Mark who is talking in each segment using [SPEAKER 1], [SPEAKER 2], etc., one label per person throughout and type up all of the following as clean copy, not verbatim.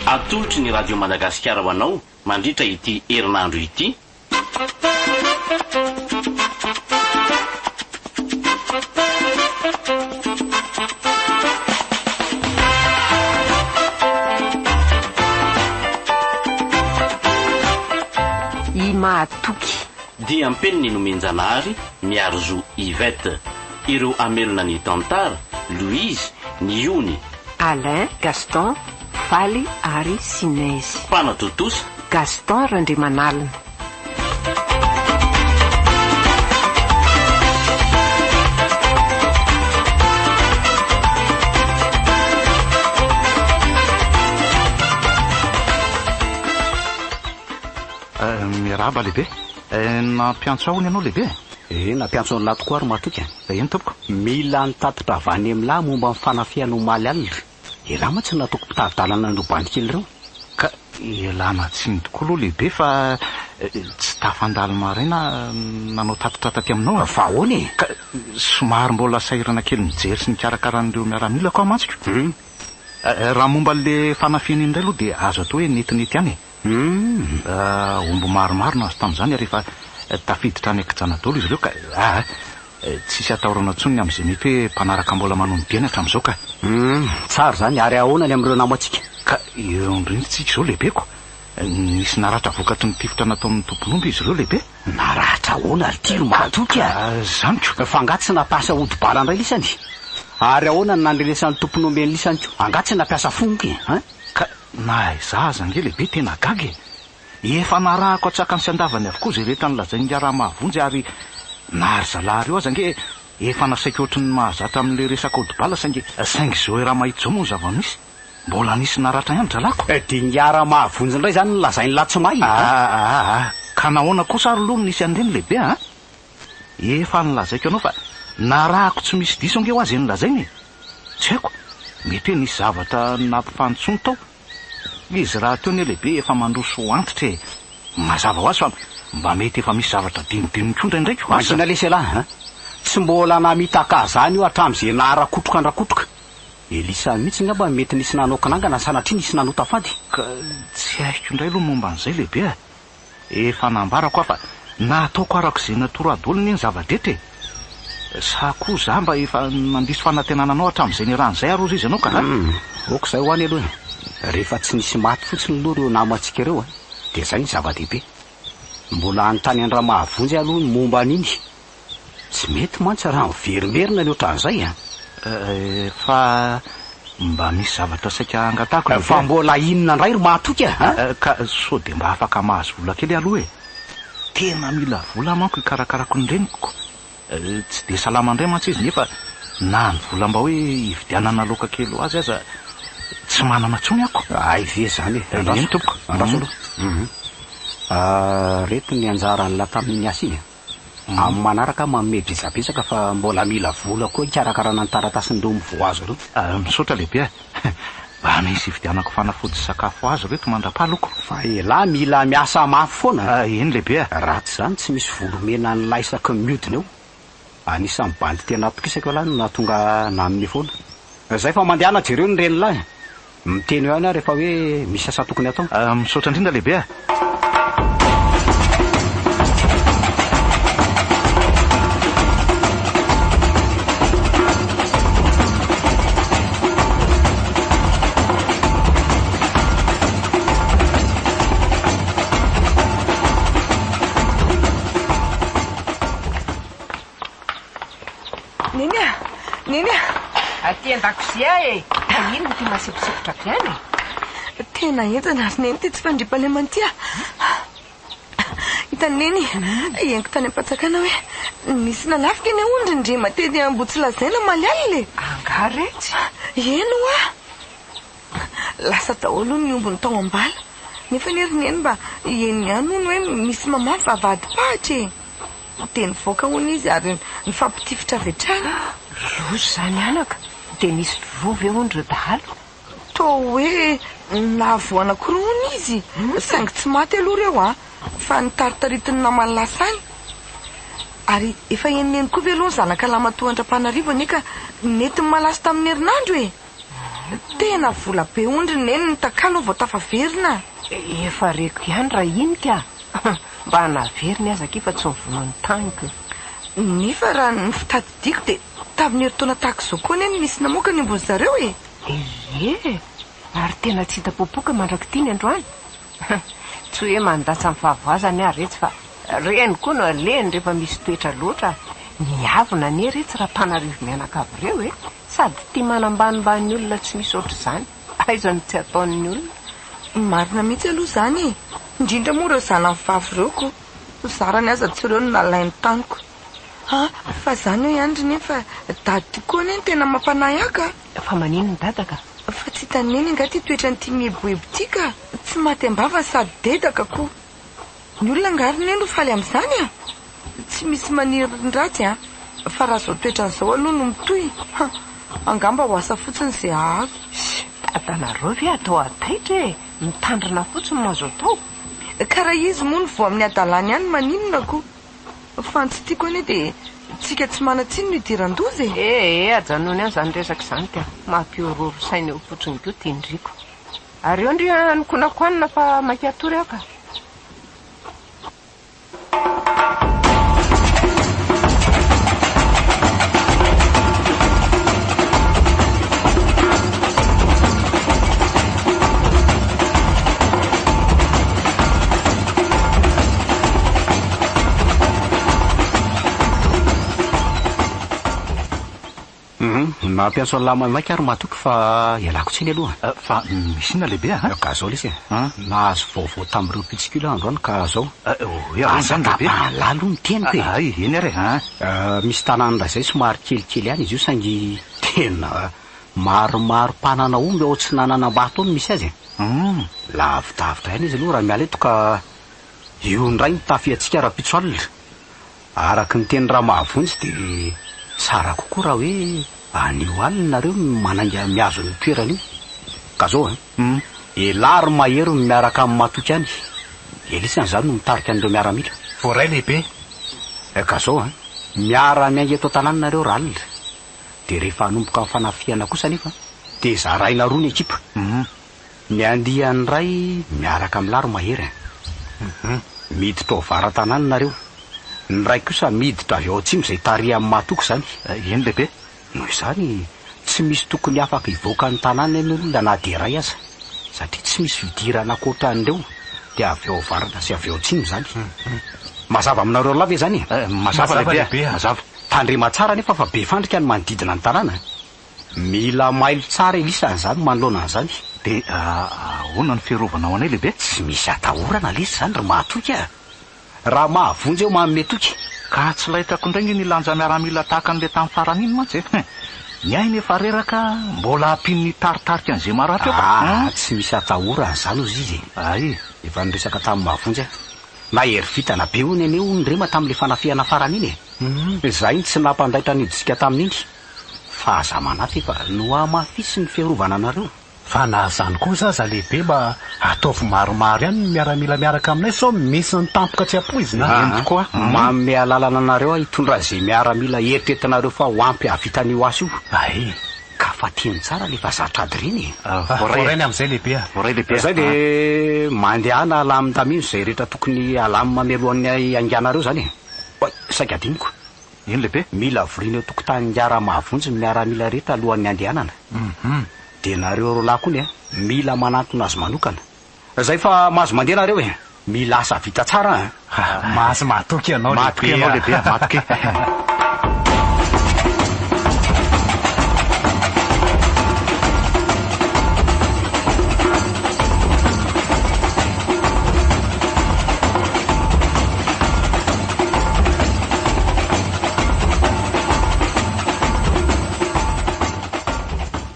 [SPEAKER 1] atolotry ny radio Madagasikara ho anao mandritra ity herinandro ity.
[SPEAKER 2] I mahatoky
[SPEAKER 1] dia ampeny ny nomenjanahary miaro zo Yvette, ireo amelona ny Tantara, Louise, ny Iony,
[SPEAKER 2] Alain, Gaston, Faly ary Sinaizy.
[SPEAKER 1] Mpanatotosa
[SPEAKER 2] Gaston Randrimanalina.
[SPEAKER 3] Miaraba lehibe. Nampiantso ahony ianao lehibe?
[SPEAKER 4] Nampiantso an'lahy tokoa ary matoka.
[SPEAKER 3] Ino tompoko?
[SPEAKER 4] Mila nitatitra avany amin'lahy momba ny fanafiana ho maly alina. Ialahy ma tsy natoko mpitavy-dalana andro bandikely ireo.
[SPEAKER 3] Ka ialana tsiny tokoa aloha lehibe fa tsy tafandalo maraina nanao tatitra taty aminao.
[SPEAKER 4] Fa ahoana e?
[SPEAKER 3] Ka somary mbola sairana kely mijery sy mikarakarahan'ireo miaramila koa mantsika. Raha momba le fanafiana indray aloha dia azo atao hoe netinety ihany e. Ombo maromaro nazo tamin'izany rehefa tafiditra any Akitsanadolo izy ireo ka tsisy atahorana tsony amin'izay mety hoe mpanaraka mbola manombiana hatramin'izao ka.
[SPEAKER 4] Tsara zany ary ahoana ny amin'ireo namantsika?
[SPEAKER 3] Ka eo indrindritsika izao lehibe ko. Nisy naratra vokatry ny tifitra natao amin'ny tompon'omby izy ireo lehibe.
[SPEAKER 4] Naratra ahoana tilo matoky a?
[SPEAKER 3] Zany ko.
[SPEAKER 4] Fangatsy napasa odi-bala indray lisany. Ary ahoana ny nandrenesan'ny tompon'omby ny lisany ko? Angatsy napiasa fonky
[SPEAKER 3] ka na izaza nge lehibe tena gagy. Efa narahako atsakany sy andavany avokoa zay rehetra nylazay ny ara-mahavonjy ary nary zalary eo aza nge efa nasaika ohatry ny mahazatra amin'le resaka odi-bala saingy zao raha mahita zao moa ny zava-misy mbola nisy naratra ihany dralako.
[SPEAKER 4] Dia ny ara-mahavonjy indray zany nolazainy Latsomay.
[SPEAKER 3] Ka nahoana kosa ary aloha nisy andreny lehibe efa nilazaiko anao fa narahako tsy misy diso nge ho azy nilazainy. Tsy haiko mety hoe nisy zavatra nampifanotsony tao. Izy raha teo ny lehibe efa mandroso antitra e mazava ho azy fa mba mety efa misy zavatra dinidinokondra indraiky ho azy.
[SPEAKER 4] Masina lesy lahy tsy mbola namitaka zany io hatramin'izay naharakotroka andrakotroka. Elisa mihitsy ngamba mety nisy nanokanangana sanatria nisy nanota fady.
[SPEAKER 3] Ka tsy haiko indray aloha momba an'izay lehibe efa nambarako fa nataoko arak'izay natoradolony iny zava-drehitra e. Sa koa za mba efa nandrisy fanantenana anao hatramin'izay ny ran'izay arozy izy anao ka
[SPEAKER 4] oko zay ho any aloha. Rehefa tsy nisy maty fotsiny aloha ireo namantsika ireo dia zay ny zava-dehibe. Mbola anontany andra mahavonjy aloha ny momba an'iny. Tsy mety mantsy raha miverimerina ny ohatran'izay
[SPEAKER 3] fa mba misy zavatra saika angatako.
[SPEAKER 4] Fa mbola inona indray ro mahatoky
[SPEAKER 3] ka sao dia mba afaka mahazo vola kely aloha e. Tena mila vola manko ikarakarako ny reniko. Tsy dia salama indray mantsy izy nefa na ny vola mba hoe hividianana loka kely ho azy aza tsy manana tsony ako.
[SPEAKER 4] Ve zany
[SPEAKER 3] ino tompoko?
[SPEAKER 4] Andraso aloha. Reto ny anjaran'la tamin'ny asa iny. Amin'ny manaraka manome betsabetsaka fa mbola mila vola koa ikarakarana ny taratasindreo mivoazo ireo.
[SPEAKER 3] Misaotra lehibe mba misy hividianako fanafody sakafo azo reto mandra-paloko.
[SPEAKER 4] Fa elahy mila miasa mafy foana.
[SPEAKER 3] Eny lehibe
[SPEAKER 4] ratsy zany tsy misy volomena ny laisaky miodina eo. Anisan'ny bandy tena tokisako lahy no nahatonga naminy foana. Zay fa mandehana jereo ny reny lahy. Miteny eo ihany rehefa hoe misy asa tokony atao.
[SPEAKER 3] Misaotra indrindra lehibe
[SPEAKER 2] Neny aty an-dakozia e. Ino ty masipisipotra avy any?
[SPEAKER 5] Tena entana ary neny ty tsy fandripany amanty hitany neny enko tany ampatsakana hoe nisy nanafika eny ondry ndrema tety ambotsy lazaina maly le
[SPEAKER 2] angaretsy
[SPEAKER 5] eno lasa daholo ny ombony tao ambala nefa nerineny mba eny ihany ono hoe misy mamavy vavady pahatra e teny voaka hono izy ary nifampitifitra avetrany.
[SPEAKER 2] Lozy zany anaka dia nisy vovy ondry dahalo
[SPEAKER 5] to hoe nahavoana korony izy saingy tsy maty aloha reo fa nitaritaritin'ny namany lasany ary efa eniny koa ve aloha ny zanaka lamatoandra-panarivo neka nety malaso tamin'ny herinandro e. tena vola be ondrina eny ny takalo vao tafaverina.
[SPEAKER 2] Efa reko ihany raha inika mba hanaveriny aza kifa tsy mivonoan'ny taniko.
[SPEAKER 5] Nefa raha ny fitadidiako dia tamin'ny heritaona tahaka izao koa neny misy namoaka ny ambony zareo e.
[SPEAKER 2] Ary tena tsy hita popoka mandrakity ny androany. Tsy hoe mandatsa amin'ny fahavazany aho retsy fa reny koa no alehany rehefa misy toetra loatra. Miavona ny retsy raha mpanarivo mianakavy ireo e. Sady tia manambanimbany olona tsy misy ohatr'izany. Aizany tsy ataon'ny olona.
[SPEAKER 5] Marina mihitsy aloha izany e. Indrindra moa ireo zanany vavy ireo ko. Zarany aza tsy ireo no nalain'ny taniko. Fa izany hoe andry nefa dady koa neny tena mampanahy aka.
[SPEAKER 2] Fa manino ny dadaka?
[SPEAKER 5] Fa tsy hitaneny nga ty toetra n'ity mieboebo ty ka. Tsy maty ambava sady dedaka koa. Ny olona ngary neny faly amin'izany a. Tsy misy manirin-dratsy a. Fa raha zao toetran'izao aloha no mitohy. Angamba ho asa fotsiny izay azo.
[SPEAKER 2] Dadanareo ve atao ataitra e. Mitandrina fotsiny no azo atao.
[SPEAKER 5] Karaha izy moa ny vo amin'ny adalany ihany maninona koa. Fa ny tsy tiako anie dia tsika tsy manatsiny no idiran-doza e.
[SPEAKER 2] Ajanony any izany resaka izany tia. Mampiororo saina eo fotsiny koa tindriko. Ary eo ndry nikonako fa makiatory aho ka.
[SPEAKER 4] Mampiasa lama maika ary matoky fa ialako tsiny aloha.
[SPEAKER 3] Fa misy ina lehibe
[SPEAKER 4] ka zao lesy nahazo vaovao tamin'ireo pitsikilo androany ka zao
[SPEAKER 3] zany lehibe
[SPEAKER 4] lalo ny teniko e.
[SPEAKER 3] Eny ary
[SPEAKER 4] misy tanàna zay somary kelikely any izy io saingy tena maromaro mpanana omby ao tsy nananam-bato ao misy azy lavitavitra ihany izy aloha raha miala eto ka io ndray nitafiatsika raha-pitsoalina araky ny teny raha mahavonjy dia sara kokoa raha hoe anio alina nareo mananga miazo ny toerana io ka zao elary mahery miaraka amin'ny matoky any elisany zany no mitarika an'ireo miaramila
[SPEAKER 3] voray lehibe
[SPEAKER 4] ka zao miara miainga eto tanàna nareo raha alina dia rehefa hanomboka amin'ny fanafiana kosa nefa dia zaraina roa ny ekipa ny andiany ray miaraka amin'ny lary mahery miditra ao varan-tanàna nareo ny ray kosa miditra avy ao atsimo izay taria amin'ny matoko zany
[SPEAKER 3] eny lehibe
[SPEAKER 4] noho izany tsy misy tokony afaka hivoaka ny tanàna eny olona na dia ray aza satria tsy misy fidirana koatra an'ireo dia avy ao varana sy avy ao atsimo zany mazava aminareo lava zany
[SPEAKER 3] mazava lehibe mazava
[SPEAKER 4] tandrema tsara nefa fa be fandrika ny manodidina ny tanàna mila mailo tsara elisany zany manoloana an'izany
[SPEAKER 3] dia ahoana ny fiarovanao anay lehibe
[SPEAKER 4] tsy misy atahorana lesy zany ry mahatoky raha mahavonjy eo manome toky
[SPEAKER 3] ka tsy lahitako indray ny lanja miaramila tahaka an'le tamin'ny farany iny mantsy ny ainy efa reraka mbola ampin'ny taritarika an'izay maratra eo
[SPEAKER 4] tsy misy atahorana zany ozy izy
[SPEAKER 3] ay
[SPEAKER 4] efa niresaka tamin'ny mahavonjy na hery vitana be ony aneo nyrema tamin'le fanafiana farany iny zay ny tsy nampandaitra niditsika tamin'iny fa aza manafy efa no amafisy ny fiarovana anareo
[SPEAKER 6] fa na zany koa zaza lehibe mba ataovy maromaro ihany miaramila miaraka aminay sao misy ny tampoka tsy ampoizina
[SPEAKER 4] tokoa manome alalana anareo hitondra zay miaramila eritretinareo fa ho ampy avitan'io asy io ka fa tiany tsara lefa zatrady reny
[SPEAKER 6] vorainy amin'izay lehibe
[SPEAKER 3] voray lehibe
[SPEAKER 4] zay le mandehana alamy tamino zay rehetra tokony alamy mamelohan'ny angianareo zany saika adiniko
[SPEAKER 3] eny lehibe
[SPEAKER 4] mila vorina eo tokotany ngara mahavonjy miaramila rehetra alohan'ny andehanana dia nareo ro lahy koa mila manantona azy manokana zay fa mahazo mandeha nareo mila asa vita tsara
[SPEAKER 6] mahazo matoky ianao
[SPEAKER 3] lehibe matoky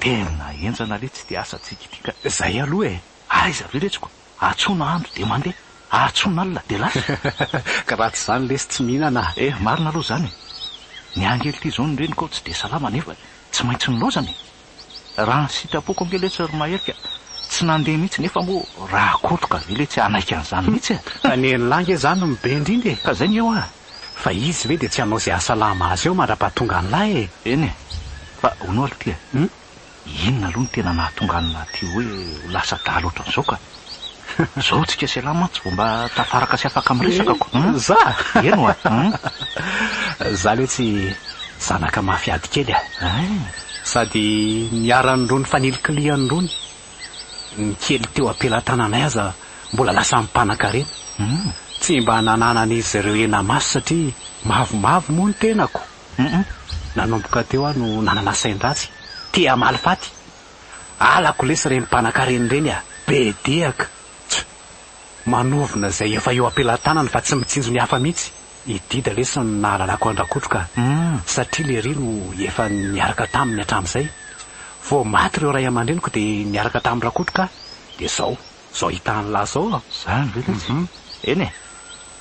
[SPEAKER 3] tena enjana le tsy dia asa tsika tika
[SPEAKER 6] zay aloha
[SPEAKER 3] aiza ve retsiko atsona andro dia mandeha atsona alina dia lasa
[SPEAKER 6] ka raha tsy zany lesy tsy mihinana
[SPEAKER 3] marina aloha zany ny angely ity zao nyreniko tsy dia salama nefa tsy maintsy nilozany raha ny sitapoko angeletsy ry maherika tsy nandeha mihitsy nefa moa raha kotoka ve le tsy anaika an'izany mihitsy
[SPEAKER 6] neny langy zany mibe indrindry
[SPEAKER 3] ka zay ny eo
[SPEAKER 6] fa izy ve dia tsy hanao zay asalama azy eo mandra-pahatonga ny lahy
[SPEAKER 3] eny fa onao aloha tia inona aloha ny tena nahatonganina ty hoe lasa dala ohatran'izao ka zao tsika sela mantsy vao mba tafaraka sy afaka miresakako
[SPEAKER 6] za
[SPEAKER 3] eno a
[SPEAKER 6] za le tsy zanaka mafiady kely sady miara-nirony fanilokilian'irony ny kely teo ampelatananay aza mbola lasa mimpanankarena tsy mba nananan'izy ireo ena maso satria mavomavo moa ny tenako nanomboka teo aho no nanana sain-dratsy tia malifaty alako lesy reny mpanankareny reny be diaka manovina zay efa eo ampelatanany fa tsy mitsinjo ny hafa mihitsy idida lesy ny nahalalako andrakotroka satria le rino efa niaraka taminy hatramin'izay vo maty ireo ray aman-dreniko dia niaraka tamin'ny rakotroka dia zao hitan'lahy zao
[SPEAKER 3] zany veletsy eny e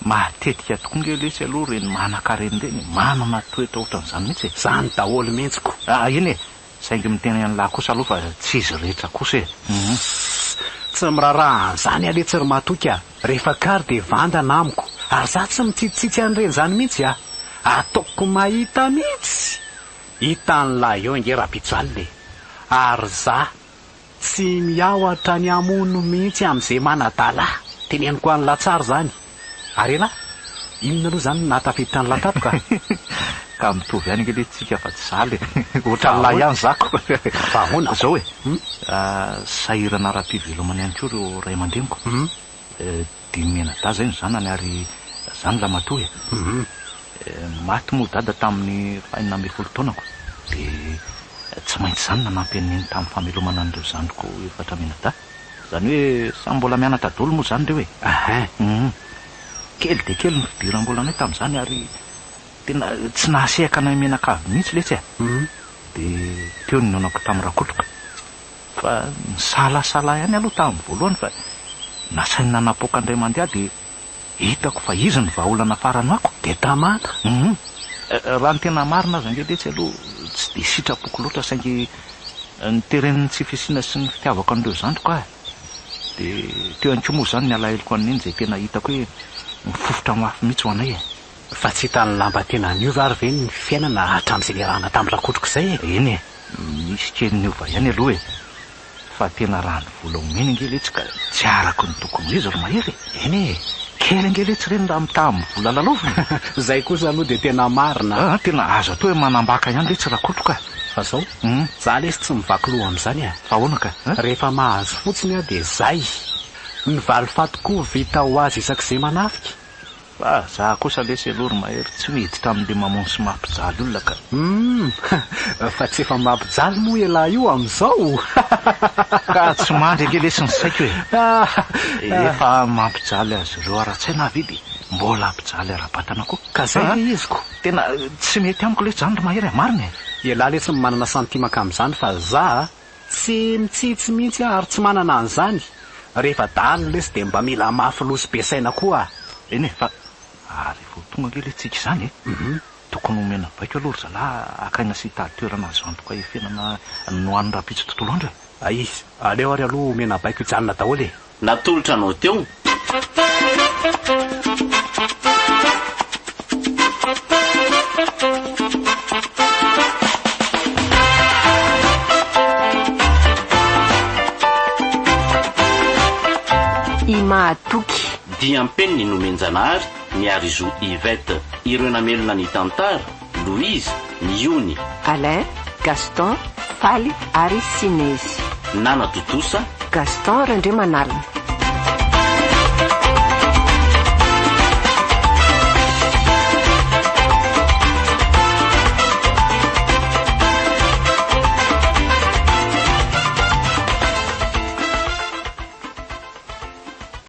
[SPEAKER 3] matetika tokoa nge lesy aloha reny manan-kareny reny manana toetra ohatran'izany mihitsy e
[SPEAKER 6] zany daholo mihitsiko
[SPEAKER 3] eny e saingy mitena an'lahy kosa aloha fa tsy izy rehetra kosa e
[SPEAKER 6] tsy miraraha an'izany aletsy ry matoky rehefa kary dia vandana amiko ary za tsy mitsitsitsy an'ireny zany mihitsy ataoko mahita mihitsy hitan'lahy eo nge raha-pijoalyle ary za tsy miaohatra ny amono mihitsy amin'izay manadala teneniko an'ny latsary zany ary ena inona aloha zany nahatafiditra ny latatoka
[SPEAKER 3] ka mitovy ihany nge le tsika fa tsy zaly ohatran'lahy ihany zako
[SPEAKER 6] fahoana
[SPEAKER 3] zao e sahirana ara-pivelomana ihany koa reo ray aman-dreniko dimy mena-da zay ny zanany ary zany la matoa maty moa dada tamin'ny 40 taonako dia tsy maintsy zany nanampy an'iny tamin'ny famelomana an'ireo zaniko efatra mena-da zany hoe samy mbola mianatra dolo moa zany reo e kely dia kely ny fidiram-bolana tamin'izany ary tena tsy nahasehaka anay menakavy mihitsy letsy dia teo ny nonako tamin'ny rakotroka fa nisalasala ihany aloha tamin'ny voalohany fa nasainy nanapoaka andray mandeha dia hitako fa izy ny vahaolana farany ako
[SPEAKER 6] dia tamana
[SPEAKER 3] raha ny tena marina aza nge letsy aloha tsy dia sitrapoko loatra saingy nitereniny tsy fisiana sy ny fitiavako an'ireo zandriko dia teo any koa moa zany ny alahelo an'iny zay tena hitako hoe mifofotra mafy mihitsy ho anay
[SPEAKER 6] fa tsy hitany lamba tena niova ary ve ny fiainana hatramin'izay le rahana tamin'ny rakotroko izay
[SPEAKER 3] eny e misy kely niova ihany aloha e fa tena raha ny vola omeny nge letsy ka tsy arako ny tokony izy ro mahery
[SPEAKER 6] eny e
[SPEAKER 3] kely nge letsy reny raha mitamin'ny vola lalovina
[SPEAKER 6] zay kosa aloha dia tena marina
[SPEAKER 3] tena azo atao hoe manambaka ihany letsy rakotroka
[SPEAKER 6] fa zao za lesy tsy mivaky loha amin'izany
[SPEAKER 3] fa ahoana ka
[SPEAKER 6] rehefa mahazo fotsiny dia zay ny valifatoko vita ho azy isak'izay manafika
[SPEAKER 3] fa za kosa lesy aloha ry mahery tsy miditra amin'le mamono sy mampijaly olona ka
[SPEAKER 6] fa tsy efa mampijaly moa elahy io amin'izao
[SPEAKER 3] ka tsy mandry nge lesy ny saiko e efa mampijaly azy ireo ara-tsaina vidy mbola ampijaly ara-batana koa
[SPEAKER 6] ka zay le iziko
[SPEAKER 3] tena tsy mety amiko lesy zany ry mahery marina e
[SPEAKER 6] elahy lesy manana santimaka amin'izany fa za tsy mitsitsy mihitsy ary tsy manana an'izany rehefa dalo lesy dia mba mila mafy loso be saina koa
[SPEAKER 3] eny e fa ary vo tonga nge le tsika izany tokony omena baiko aloha ry zalahy akaina sy hitady toerana azo antoka efianana nohan'ny rapitso tontolo andro
[SPEAKER 6] e izy aleo ary aloha omena baiko hijanona daholo e
[SPEAKER 1] natolotra anao teo
[SPEAKER 2] Mahatoky
[SPEAKER 1] diampeny ny nomenjanahary miary zo Ivete ireo namelona ny tantara Louise Niony
[SPEAKER 2] Alain Gaston Faly ary Sinezy
[SPEAKER 1] Nana Totosa
[SPEAKER 2] Gaston Randriamanalina